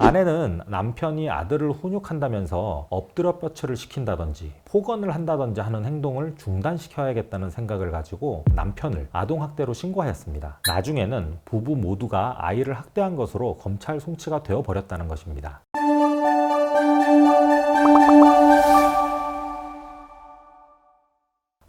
아내는 남편이 아들을 훈육한다면서 엎드려 뼈쳐를 시킨다든지 폭언을 한다든지 하는 행동을 중단시켜야겠다는 생각을 가지고 남편을 아동학대로 신고하였습니다. 나중에는 부부 모두가 아이를 학대한 것으로 검찰 송치가 되어 버렸다는 것입니다.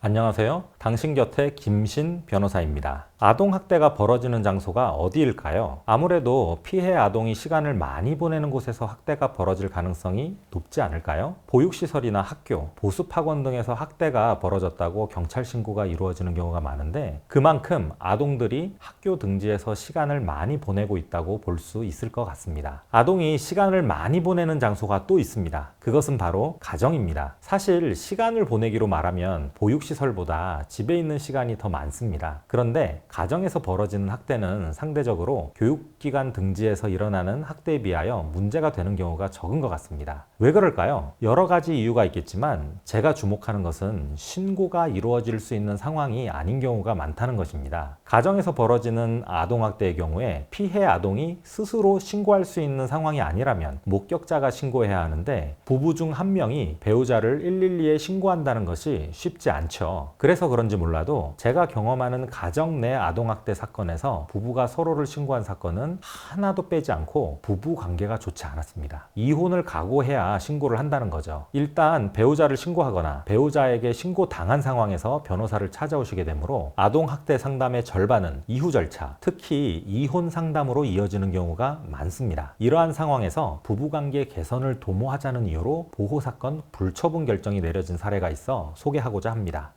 안녕하세요. 당신 곁에 김신 변호사입니다. 아동학대가 벌어지는 장소가 어디일까요? 아무래도 피해 아동이 시간을 많이 보내는 곳에서 학대가 벌어질 가능성이 높지 않을까요? 보육시설이나 학교, 보습학원 등에서 학대가 벌어졌다고 경찰 신고가 이루어지는 경우가 많은데 그만큼 아동들이 학교 등지에서 시간을 많이 보내고 있다고 볼 수 있을 것 같습니다. 아동이 시간을 많이 보내는 장소가 또 있습니다. 그것은 바로 가정입니다. 사실 시간을 보내기로 말하면 보육시설보다 집에 있는 시간이 더 많습니다. 그런데 가정에서 벌어지는 학대는 상대적으로 교육기관 등지에서 일어나는 학대에 비하여 문제가 되는 경우가 적은 것 같습니다. 왜 그럴까요? 여러 가지 이유가 있겠지만 제가 주목하는 것은 신고가 이루어질 수 있는 상황이 아닌 경우가 많다는 것입니다. 가정에서 벌어지는 아동학대의 경우에 피해 아동이 스스로 신고할 수 있는 상황이 아니라면 목격자가 신고해야 하는데 부부 중 한 명이 배우자를 112에 신고한다는 것이 쉽지 않죠. 그래서 그런지 몰라도 제가 경험하는 가정 내 아동학대 사건에서 부부가 서로를 신고한 사건은 하나도 빼지 않고 부부 관계가 좋지 않았습니다. 이혼을 각오해야 신고를 한다는 거죠. 일단 배우자를 신고하거나 배우자에게 신고당한 상황에서 변호사를 찾아오시게 되므로 아동학대 상담의 절반은 이후 절차, 특히 이혼 상담으로 이어지는 경우가 많습니다. 이러한 상황에서 부부관계 개선을 도모하자는 이유로 보호사건 불처분 결정이 내려진 사례가 있어 소개하고자 합니다.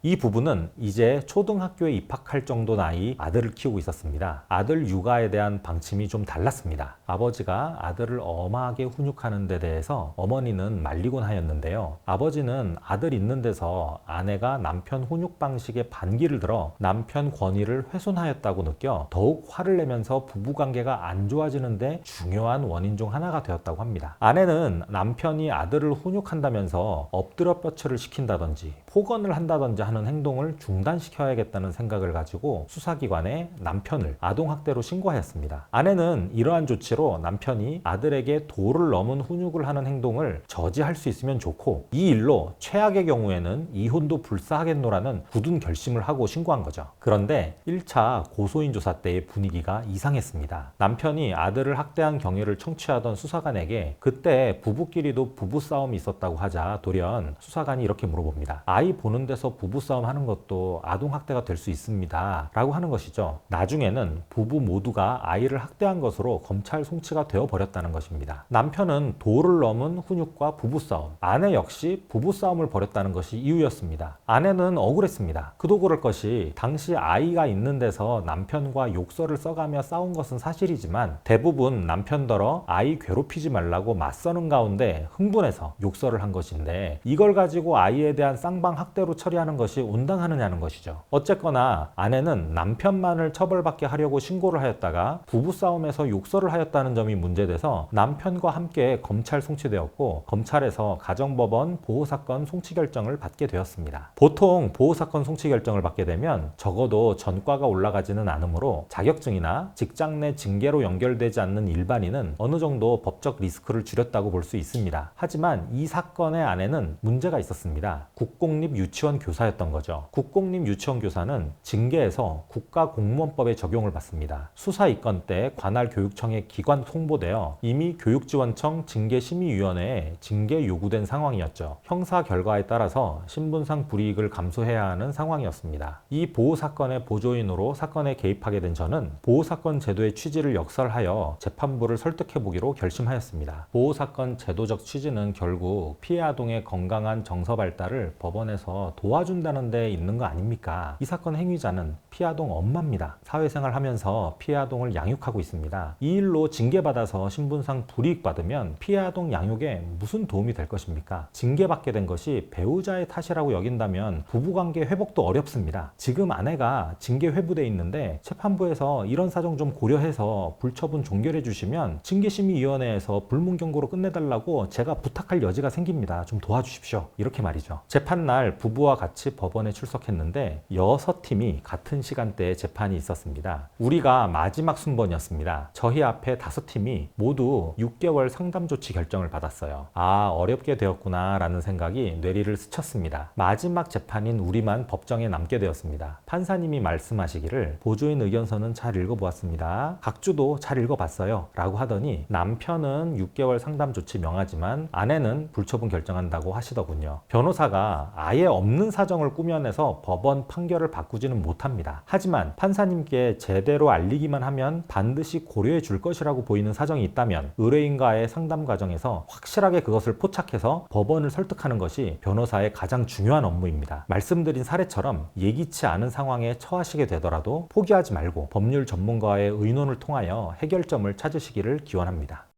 이 부부는 이제 초등학교에 입학할 정도 나이 아들을 키우고 있었습니다. 아들 육아에 대한 방침이 좀 달랐습니다. 아버지가 아들을 엄하게 훈육하는 데 대해서 어머니는 말리곤 하였는데요. 아버지는 아들 있는 데서 아내가 남편 훈육 방식에 반기를 들어 남편 권위를 훼손하였다고 느껴 더욱 화를 내면서 부부관계가 안 좋아지는데 중요한 원인 중 하나가 되었다고 합니다. 아내는 남편이 아들을 훈육한다면서 엎드려 뼈쳐를 시킨다든지 폭언을 한다든지 하는 행동을 중단시켜야겠다는 생각을 가지고 수사기관에 남편을 아동학대로 신고하였습니다. 아내는 이러한 조치로 남편이 아들에게 도를 넘은 훈육을 하는 행동을 저지할 수 있으면 좋고 이 일로 최악의 경우에는 이혼도 불사하겠노라는 굳은 결심을 하고 신고한 거죠. 그런데 1차 고소인 조사 때의 분위기가 이상했습니다. 남편이 아들을 학대한 경위를 청취하던 수사관에게 그때 부부끼리도 부부싸움이 있었다고 하자 돌연 수사관이 이렇게 물어봅니다. 아이 보는 데서 부부싸움 하는 것도 아동학대가 될 수 있습니다 라고 하는 것이죠. 나중에는 부부 모두가 아이를 학대한 것으로 검찰 송치가 되어 버렸다는 것입니다. 남편은 도를 넘은 훈육과 부부싸움, 아내 역시 부부싸움을 벌였다는 것이 이유였습니다. 아내는 억울했습니다. 그도 그럴 것이 당시 아이가 있는 데서 남편과 욕설을 써가며 싸운 것은 사실이지만 대부분 남편더러 아이 괴롭히지 말라고 맞서는 가운데 흥분해서 욕설을 한 것인데 이걸 가지고 아이에 대한 쌍방 학대로 처리하는 것이 온당하느냐는 것이죠. 어쨌거나 아내는 남편만을 처벌받게 하려고 신고를 하였다가 부부싸움에서 욕설을 하였다는 점이 문제돼서 남편과 함께 검찰 송치되었고 검찰에서 가정법원 보호사건 송치 결정을 받게 되었습니다. 보통 보호사건 송치 결정을 받게 되면 적어도 전과가 올라가지는 않으므로 자격증이나 직장 내 징계로 연결되지 않는 일반인은 어느 정도 법적 리스크를 줄였다고 볼 수 있습니다. 하지만 이 사건의 아내는 문제가 있었습니다. 국공립 유치원 교사였던 거죠. 국공립 유치원 교사는 징계에서 국가공무원법에 적용을 받습니다. 수사 입건 때 관할 교육청에 기관 통보되어 이미 교육지원청 징계심의위원회에 징계 요구된 상황이었죠. 형사 결과에 따라서 신분상 불이익을 감수해야 하는 상황이었습니다. 이 보호사건의 보조인으로 사건에 개입하게 된 저는 보호사건 제도의 취지를 역설하여 재판부를 설득해보기로 결심하였습니다. 보호사건 제도적 취지는 결국 피해 아동의 건강한 정서 발달을 법원에서 도와준다는 데 있는 거 아닙니까? 이 사건 행위자는 피아동 엄마입니다. 사회생활 하면서 피아동을 양육하고 있습니다. 이 일로 징계받아서 신분상 불이익 받으면 피아동 양육에 무슨 도움이 될 것입니까? 징계받게 된 것이 배우자의 탓이라고 여긴다면 부부관계 회복도 어렵습니다. 지금 아내가 징계 회부돼 있는데 재판부에서 이런 사정 좀 고려해서 불처분 종결해 주시면 징계심의위원회에서 불문경고로 끝내달라고 제가 부탁할 여지가 생깁니다. 좀 도와주십시오. 이렇게 말이죠. 재판날 날 부부와 같이 법원에 출석했는데 6팀이 같은 시간대에 재판이 있었습니다. 우리가 마지막 순번이었습니다. 저희 앞에 5팀이 모두 6개월 상담 조치 결정을 받았어요. 아, 어렵게 되었구나 라는 생각이 뇌리를 스쳤습니다. 마지막 재판인 우리만 법정에 남게 되었습니다. 판사님이 말씀하시기를 보조인 의견서는 잘 읽어보았습니다. 각주도 잘 읽어봤어요 라고 하더니 남편은 6개월 상담 조치 명하지만 아내는 불처분 결정한다고 하시더군요. 변호사가 아예 없는 사정을 꾸며내서 법원 판결을 바꾸지는 못합니다. 하지만 판사님께 제대로 알리기만 하면 반드시 고려해 줄 것이라고 보이는 사정이 있다면 의뢰인과의 상담 과정에서 확실하게 그것을 포착해서 법원을 설득하는 것이 변호사의 가장 중요한 업무입니다. 말씀드린 사례처럼 예기치 않은 상황에 처하시게 되더라도 포기하지 말고 법률 전문가와의 의논을 통하여 해결점을 찾으시기를 기원합니다.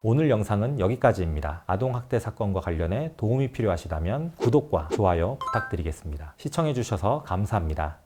오늘 영상은 여기까지입니다. 아동학대 사건과 관련해 도움이 필요하시다면 구독과 좋아요 부탁드리겠습니다. 시청해주셔서 감사합니다.